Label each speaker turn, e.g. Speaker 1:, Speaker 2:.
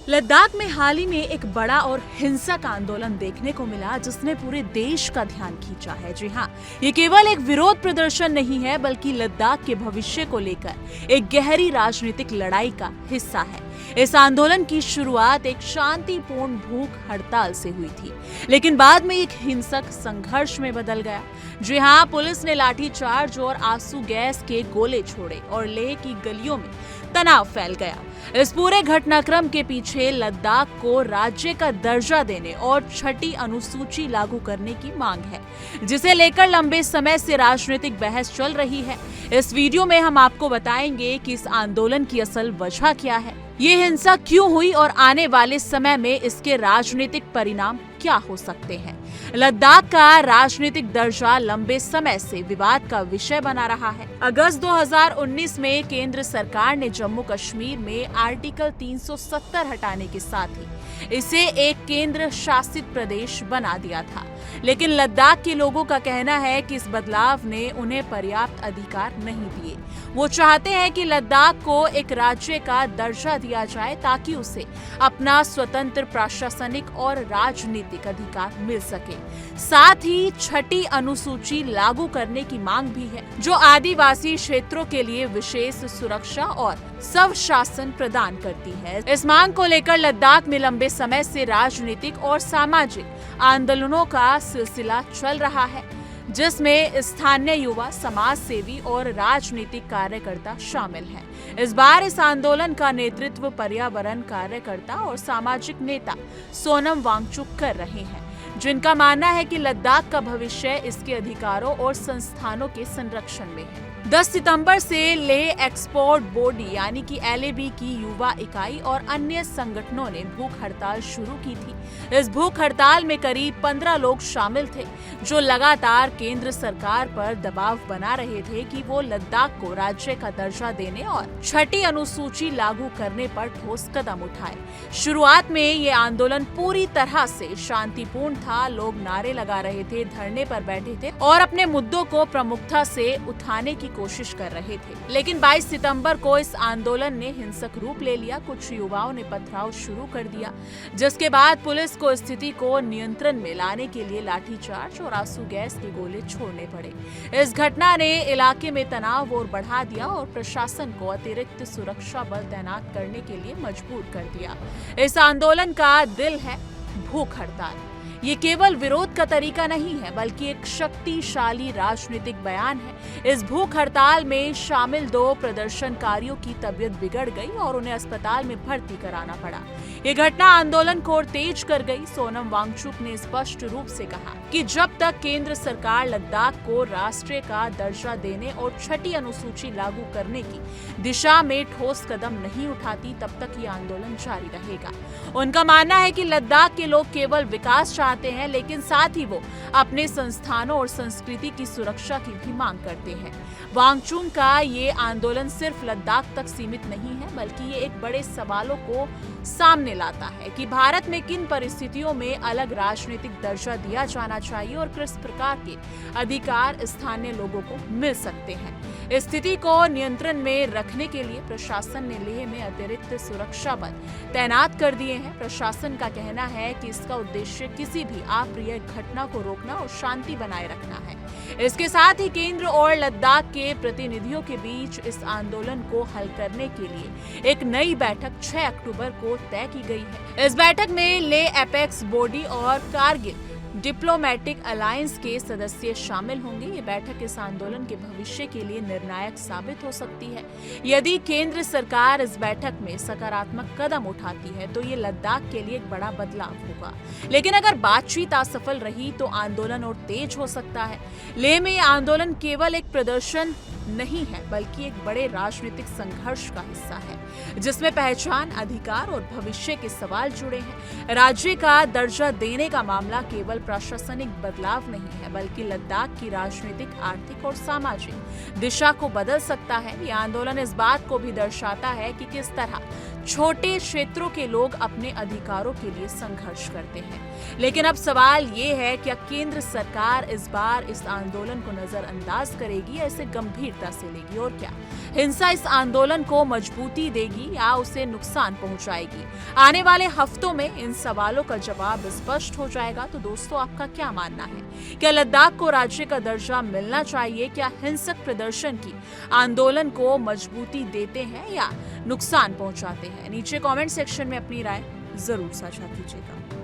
Speaker 1: लद्दाख में हाल ही में एक बड़ा और हिंसक आंदोलन देखने को मिला जिसने पूरे देश का ध्यान खींचा है। जी हाँ, ये केवल एक विरोध प्रदर्शन नहीं है बल्कि लद्दाख के भविष्य को लेकर एक गहरी राजनीतिक लड़ाई का हिस्सा है। इस आंदोलन की शुरुआत एक शांतिपूर्ण भूख हड़ताल से हुई थी, लेकिन बाद में एक हिंसक संघर्ष में बदल गया। जी हाँ, पुलिस ने लाठीचार्ज और आंसू गैस के गोले छोड़े और लेह की गलियों में तनाव फैल गया। इस पूरे घटनाक्रम के पीछे लद्दाख को राज्य का दर्जा देने और छठी अनुसूची लागू करने की मांग है, जिसे लेकर लंबे समय से राजनीतिक बहस चल रही है। इस वीडियो में हम आपको बताएंगे कि इस आंदोलन की असल वजह क्या है, ये हिंसा क्यों हुई और आने वाले समय में इसके राजनीतिक परिणाम क्या हो सकते हैं। लद्दाख का राजनीतिक दर्जा लंबे समय से विवाद का विषय बना रहा है। अगस्त 2019 में केंद्र सरकार ने जम्मू कश्मीर में आर्टिकल 370 हटाने के साथ ही इसे एक केंद्र शासित प्रदेश बना दिया था, लेकिन लद्दाख के लोगों का कहना है कि इस बदलाव ने उन्हें पर्याप्त अधिकार नहीं दिए। वो चाहते हैं कि लद्दाख को एक राज्य का दर्जा दिया जाए ताकि उसे अपना स्वतंत्र प्रशासनिक और राजनीतिक अधिकार मिल सके। साथ ही छठी अनुसूची लागू करने की मांग भी है, जो आदिवासी क्षेत्रों के लिए विशेष सुरक्षा और स्वशासन प्रदान करती है। इस मांग को लेकर लद्दाख में लंबे समय से राजनीतिक और सामाजिक आंदोलनों का सिलसिला चल रहा है, जिसमें स्थानीय युवा, समाज सेवी और राजनीतिक कार्यकर्ता शामिल हैं। इस बार इस आंदोलन का नेतृत्व पर्यावरण कार्यकर्ता और सामाजिक नेता सोनम वांगचुक कर रहे हैं, जिनका मानना है कि लद्दाख का भविष्य इसके अधिकारों और संस्थानों के संरक्षण में है। 10 सितंबर से लेह एक्सपोर्ट बोर्ड यानी कि LAB की युवा इकाई और अन्य संगठनों ने भूख हड़ताल शुरू की थी। इस भूख हड़ताल में करीब 15 लोग शामिल थे, जो लगातार केंद्र सरकार पर दबाव बना रहे थे कि वो लद्दाख को राज्य का दर्जा देने और छठी अनुसूची लागू करने पर ठोस कदम उठाए। शुरुआत में ये आंदोलन पूरी तरह से शांतिपूर्ण था। लोग नारे लगा रहे थे, धरने पर बैठे थे और अपने मुद्दों को प्रमुखता से उठाने की कोशिश कर रहे थे। लेकिन 22 सितंबर को इस आंदोलन ने हिंसक रूप ले लिया। कुछ युवाओं ने पथराव शुरू कर दिया, जिसके बाद पुलिस को स्थिति को नियंत्रण में लाने के लिए लाठीचार्ज और आंसू गैस के गोले छोड़ने पड़े। इस घटना ने इलाके में तनाव और बढ़ा दिया और प्रशासन को अतिरिक्त सुरक्षा बल तैनात करने के लिए मजबूर कर दिया। इस आंदोलन का दिल है भूख हड़ताल। ये केवल विरोध का तरीका नहीं है बल्कि एक शक्तिशाली राजनीतिक बयान है। इस भूख हड़ताल में शामिल 2 प्रदर्शनकारियों की तबीयत बिगड़ गई और उन्हें अस्पताल में भर्ती कराना पड़ा। ये घटना आंदोलन को और तेज कर गई। सोनम वांगचुक ने स्पष्ट रूप से कहा कि जब तक केंद्र सरकार लद्दाख को राष्ट्र का दर्जा देने और छठी अनुसूची लागू करने की दिशा में ठोस कदम नहीं उठाती, तब तक ये आंदोलन जारी रहेगा। उनका मानना है कि लद्दाख के लोग केवल विकास चाहते हैं, लेकिन साथ ही वो अपने संस्थानों और संस्कृति की सुरक्षा की भी मांग करते हैं। वांगचुक का ये आंदोलन सिर्फ लद्दाख तक सीमित नहीं है, बल्कि ये एक बड़े सवालों को सामने लाता है कि भारत में किन परिस्थितियों में अलग राजनीतिक दर्जा दिया जाना चाहिए और किस प्रकार के अधिकार स्थानीय लोगों को मिल सकते हैं। स्थिति को नियंत्रण में रखने के लिए प्रशासन ने लेह में अतिरिक्त सुरक्षा बल तैनात कर दिए हैं। प्रशासन का कहना है कि इसका उद्देश्य किसी भी अप्रिय घटना को रोकना और शांति बनाए रखना है। इसके साथ ही केंद्र और लद्दाख के प्रतिनिधियों के बीच इस आंदोलन को हल करने के लिए एक नई बैठक 6 अक्टूबर को तय की गई है। इस बैठक में लेह एपेक्स बॉडी और कारगिल डिप्लोमेटिक अलायंस के सदस्य शामिल होंगे। ये बैठक इस आंदोलन के भविष्य के लिए निर्णायक साबित हो सकती है। यदि केंद्र सरकार इस बैठक में सकारात्मक कदम उठाती है तो ये लद्दाख के लिए एक बड़ा बदलाव होगा, लेकिन अगर बातचीत असफल रही तो आंदोलन और तेज हो सकता है। लेह में ये आंदोलन केवल एक प्रदर्शन नहीं है बल्कि एक बड़े राजनीतिक संघर्ष का हिस्सा है, जिसमें पहचान, अधिकार और भविष्य के सवाल जुड़े हैं। राज्य का दर्जा देने का मामला केवल प्रशासनिक बदलाव नहीं है बल्कि लद्दाख की राजनीतिक, आर्थिक और सामाजिक दिशा को बदल सकता है। ये आंदोलन इस बात को भी दर्शाता है कि किस तरह छोटे क्षेत्रों के लोग अपने अधिकारों के लिए संघर्ष करते हैं। लेकिन अब सवाल ये है, क्या केंद्र सरकार इस बार इस आंदोलन को नजरअंदाज करेगी या इसे गंभीरता से लेगी? और क्या हिंसा इस आंदोलन को मजबूती देगी या उसे नुकसान पहुंचाएगी? आने वाले हफ्तों में इन सवालों का जवाब स्पष्ट हो जाएगा। तो दोस्तों, आपका क्या मानना है? क्या लद्दाख को राज्य का दर्जा मिलना चाहिए? क्या हिंसक प्रदर्शन की आंदोलन को मजबूती देते हैं या नुकसान पहुंचाते हैं? नीचे कमेंट सेक्शन में अपनी राय जरूर साझा कीजिएगा।